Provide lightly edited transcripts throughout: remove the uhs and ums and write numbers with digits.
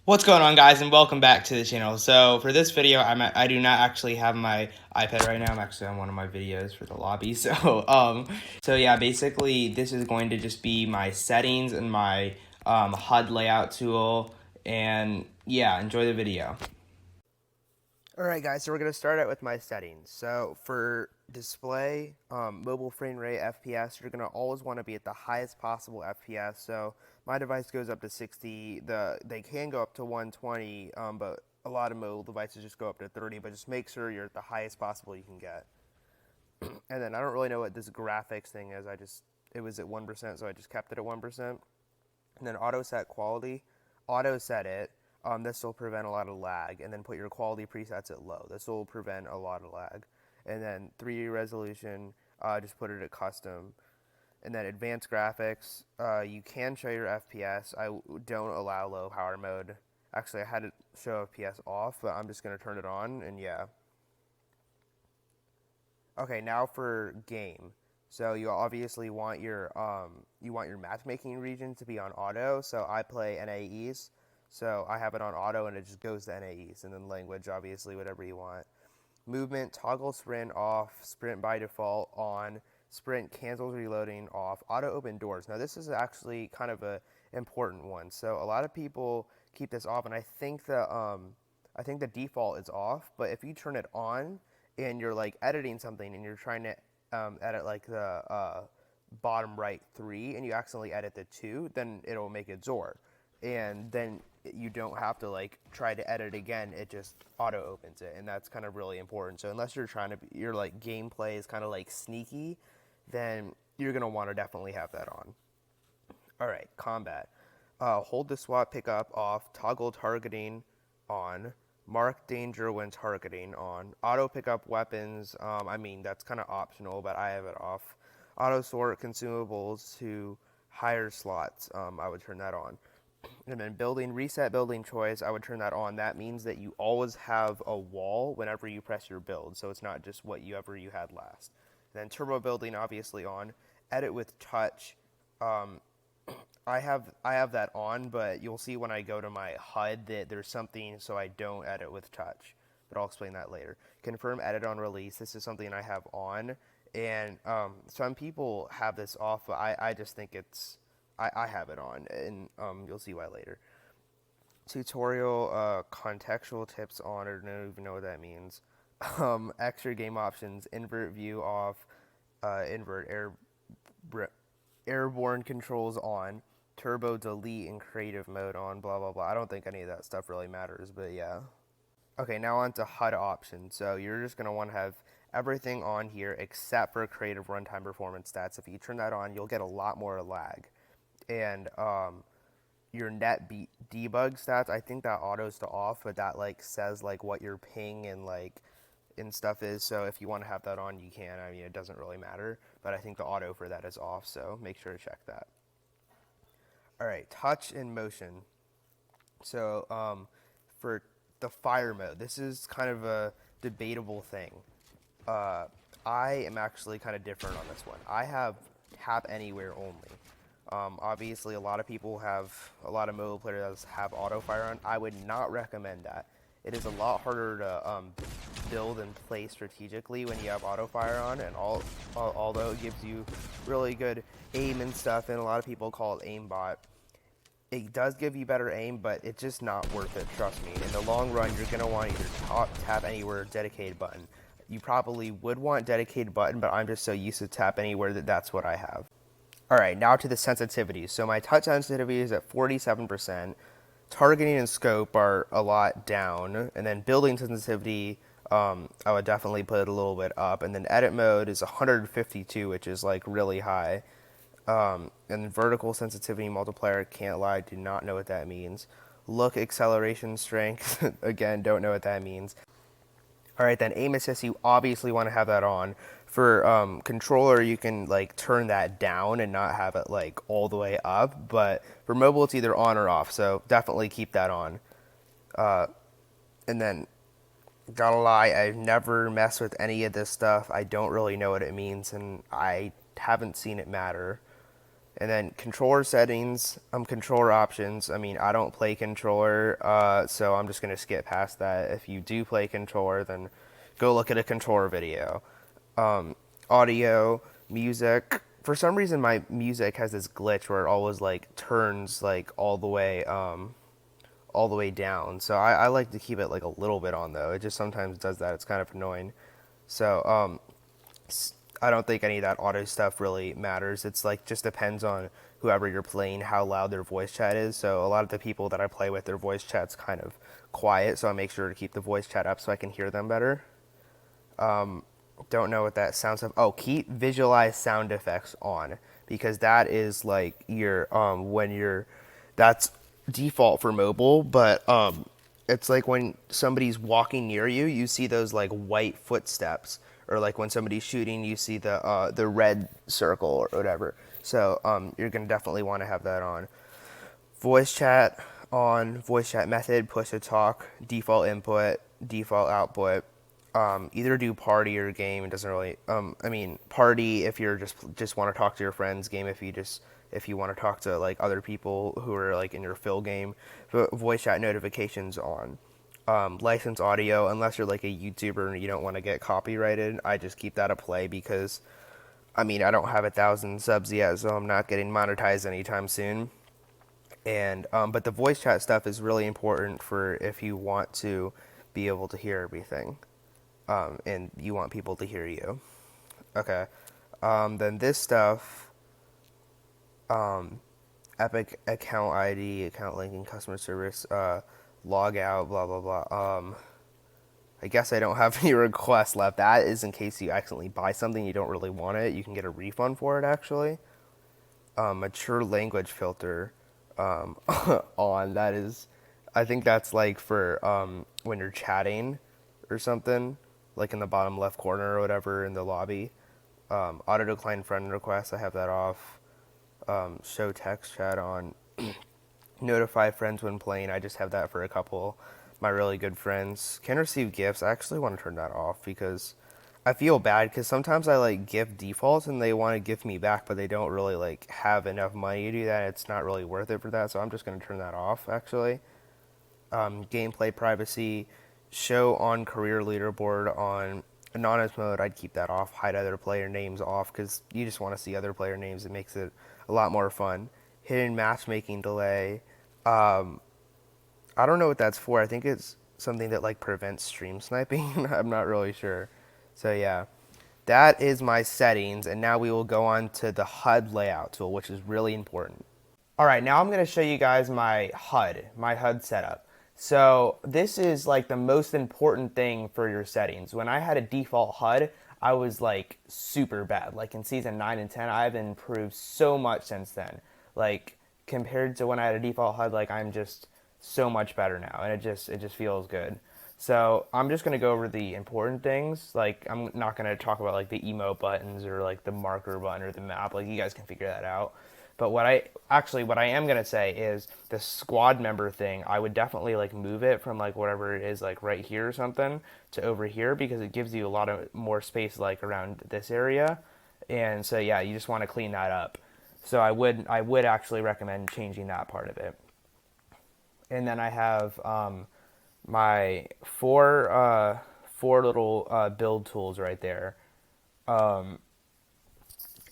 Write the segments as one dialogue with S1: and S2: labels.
S1: What's going on, guys, and welcome back to the channel. So for this video, I do not actually have my iPad right now. I'm actually on one of my videos for the lobby. So yeah, basically this is going to just be my settings and my HUD layout tool, and yeah, enjoy the video. Alright guys, so we're going to start out with my settings. So for display, mobile frame rate, FPS, you're going to always want to be at the highest possible FPS. So my device goes up to 60, they can go up to 120, but a lot of mobile devices just go up to 30, but just make sure you're at the highest possible you can get. And then I don't really know what this graphics thing is, it was at 1%, so I just kept it at 1%. And then auto set quality, auto set it. This will prevent a lot of lag. And then put your quality presets at low. This will prevent a lot of lag. And then 3D resolution, just put it at custom. And then advanced graphics, you can show your FPS. I don't allow low power mode. Actually, I had to show FPS off, but I'm just going to turn it on, and yeah. Okay, now for game. So you obviously want your matchmaking region to be on auto. So I play NAEs, so I have it on auto and it just goes to NAEs, and then language, obviously whatever you want. Movement, toggle sprint off, sprint by default on, sprint cancels reloading off, auto open doors. Now this is actually kind of a important one. So a lot of people keep this off, and I think the default is off, but if you turn it on and you're like editing something and you're trying to edit like the bottom right 3 and you accidentally edit the 2, then it'll make it Zor. And then you don't have to like try to edit again, it just auto opens it, and that's kind of really important. So unless your like gameplay is kind of like sneaky, then you're going to want to definitely have that on. All right, combat. Hold the SWAT pickup off, toggle targeting on, mark danger when targeting on, auto pickup weapons. That's kind of optional, but I have it off. Auto sort consumables to higher slots. I would turn that on. And then reset building choice, I would turn that on. That means that you always have a wall whenever you press your build, so it's not just whatever you had last. And then turbo building, obviously on. Edit with touch. I have that on, but you'll see when I go to my HUD that there's something so I don't edit with touch. But I'll explain that later. Confirm edit on release. This is something I have on, and some people have this off, but I just think I have it on, and you'll see why later. Tutorial contextual tips on. I don't even know what that means. Extra game options. Invert view off. Invert airborne controls on, turbo delete and creative mode on, blah blah blah. I don't think any of that stuff really matters, but yeah. Okay, now on to HUD options. So you're just going to want to have everything on here except for creative runtime performance stats. If you turn that on, you'll get a lot more lag. And your debug stats, I think that autos to off, but that like says like what your ping and stuff is. So if you want to have that on, you can. It doesn't really matter, but I think the auto for that is off, so make sure to check that. All right, touch and motion. So for the fire mode, this is kind of a debatable thing. I am actually kind of different on this one. I have tap anywhere only. Obviously, a lot of mobile players have auto fire on. I would not recommend that. It is a lot harder to build and play strategically when you have auto fire on, and although it gives you really good aim and stuff, and a lot of people call it aimbot, it does give you better aim, but it's just not worth it, trust me. In the long run, you're going to want either tap anywhere or dedicated button. You probably would want dedicated button, but I'm just so used to tap anywhere that that's what I have. Alright, now to the sensitivity. So my touch sensitivity is at 47%. Targeting and scope are a lot down. And then building sensitivity, I would definitely put it a little bit up. And then edit mode is 152, which is like really high. And vertical sensitivity multiplier, can't lie, do not know what that means. Look acceleration strength, again, don't know what that means. Alright, then aim assist, you obviously want to have that on. For controller, you can like turn that down and not have it like all the way up, but for mobile, it's either on or off, so definitely keep that on. And then, gotta lie, I've never messed with any of this stuff. I don't really know what it means, and I haven't seen it matter. And then controller settings, controller options. I mean, I don't play controller, so I'm just gonna skip past that. If you do play controller, then go look at a controller video. Audio, music. For some reason, my music has this glitch where it always like turns like all the way down. So I like to keep it like a little bit on though. It just sometimes does that. It's kind of annoying. So I don't think any of that auto stuff really matters. It's like just depends on whoever you're playing, how loud their voice chat is. So a lot of the people that I play with, their voice chat's kind of quiet. So I make sure to keep the voice chat up so I can hear them better. Don't know what that sounds like. Oh, keep visualize sound effects on because that is like your when you're that's default for mobile, but it's like when somebody's walking near you, you see those like white footsteps, or like when somebody's shooting, you see the red circle or whatever. So you're gonna definitely want to have that on. Voice chat on, voice chat method, push to talk, default input, default output. Either do party or game. It doesn't really. I mean, party if you're just want to talk to your friends. Game if you want to talk to like other people who are like in your fill game. But voice chat notifications on. License audio unless you're like a YouTuber and you don't want to get copyrighted. I just keep that at play because, I mean, I don't have 1,000 subs yet, so I'm not getting monetized anytime soon. And but the voice chat stuff is really important for if you want to be able to hear everything, and you want people to hear you. Okay. Then this stuff, Epic account ID, account linking, customer service, log out, blah blah blah. I guess I don't have any requests left. That is in case you accidentally buy something you don't really want it. You can get a refund for it actually. Mature language filter on. That is, I think that's like for when you're chatting or something, like in the bottom left corner or whatever in the lobby. Auto decline friend requests, I have that off. Show text chat on. Notify friends when playing, I just have that for a couple my really good friends. Can receive gifts, I actually want to turn that off because I feel bad because sometimes I like gift defaults and they want to gift me back, but they don't really like have enough money to do that. It's not really worth it for that, so I'm just going to turn that off actually. Gameplay privacy, show on career leaderboard on anonymous mode, I'd keep that off. Hide other player names off because you just want to see other player names. It makes it a lot more fun. Hidden matchmaking delay. I don't know what that's for. I think it's something that like prevents stream sniping. I'm not really sure. So yeah, that is my settings, and now we will go on to the HUD layout tool, which is really important. All right, now I'm going to show you guys my HUD setup. So this is like the most important thing for your settings. When I had a default HUD, I was like super bad. Like in season 9 and 10, I've improved so much since then. Like compared to when I had a default HUD, like I'm just so much better now, and it just feels good. So I'm just gonna go over the important things. Like I'm not gonna talk about like the emote buttons or like the marker button or the map. Like you guys can figure that out. But what I am gonna say is the squad member thing. I would definitely like move it from like whatever it is like right here or something to over here because it gives you a lot of more space like around this area. And so yeah, you just want to clean that up. So I would actually recommend changing that part of it. And then I have my four little build tools right there,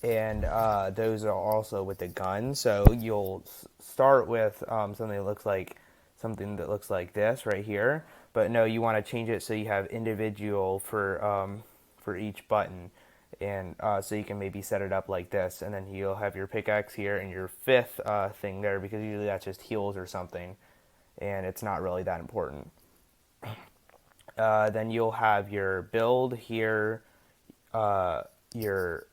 S1: and those are also with the gun. So you'll start with something that looks like this right here, but no, you want to change it so you have individual for each button, and so you can maybe set it up like this, and then you'll have your pickaxe here and your fifth thing there because usually that's just heals or something, and it's not really that important. Then you'll have your build here, your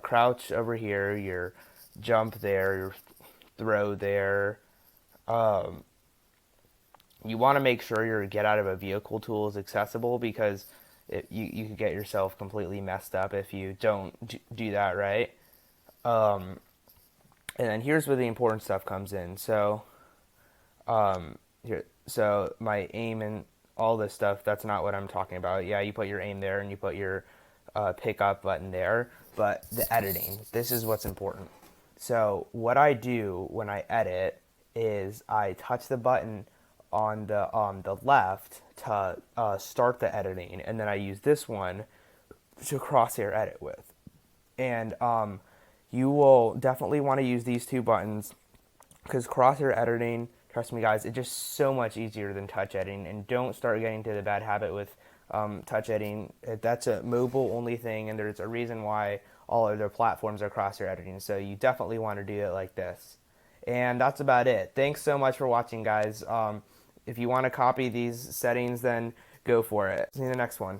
S1: crouch over here, your jump there, your throw there. You want to make sure your get out of a vehicle tool is accessible because you could get yourself completely messed up if you don't do that right. And then here's where the important stuff comes in. So so my aim and all this stuff, that's not what I'm talking about. Yeah, you put your aim there and you put your pick up button there, but the editing, this is what's important. So what I do when I edit is I touch the button on the left to start the editing, and then I use this one to crosshair edit with. And you will definitely want to use these two buttons because crosshair editing, trust me guys, it's just so much easier than touch editing. And don't start getting to the bad habit with touch editing. That's a mobile only thing, and there's a reason why all other platforms are crosshair editing. So you definitely want to do it like this. And that's about it. Thanks so much for watching, guys. If you want to copy these settings, then go for it. See you in the next one.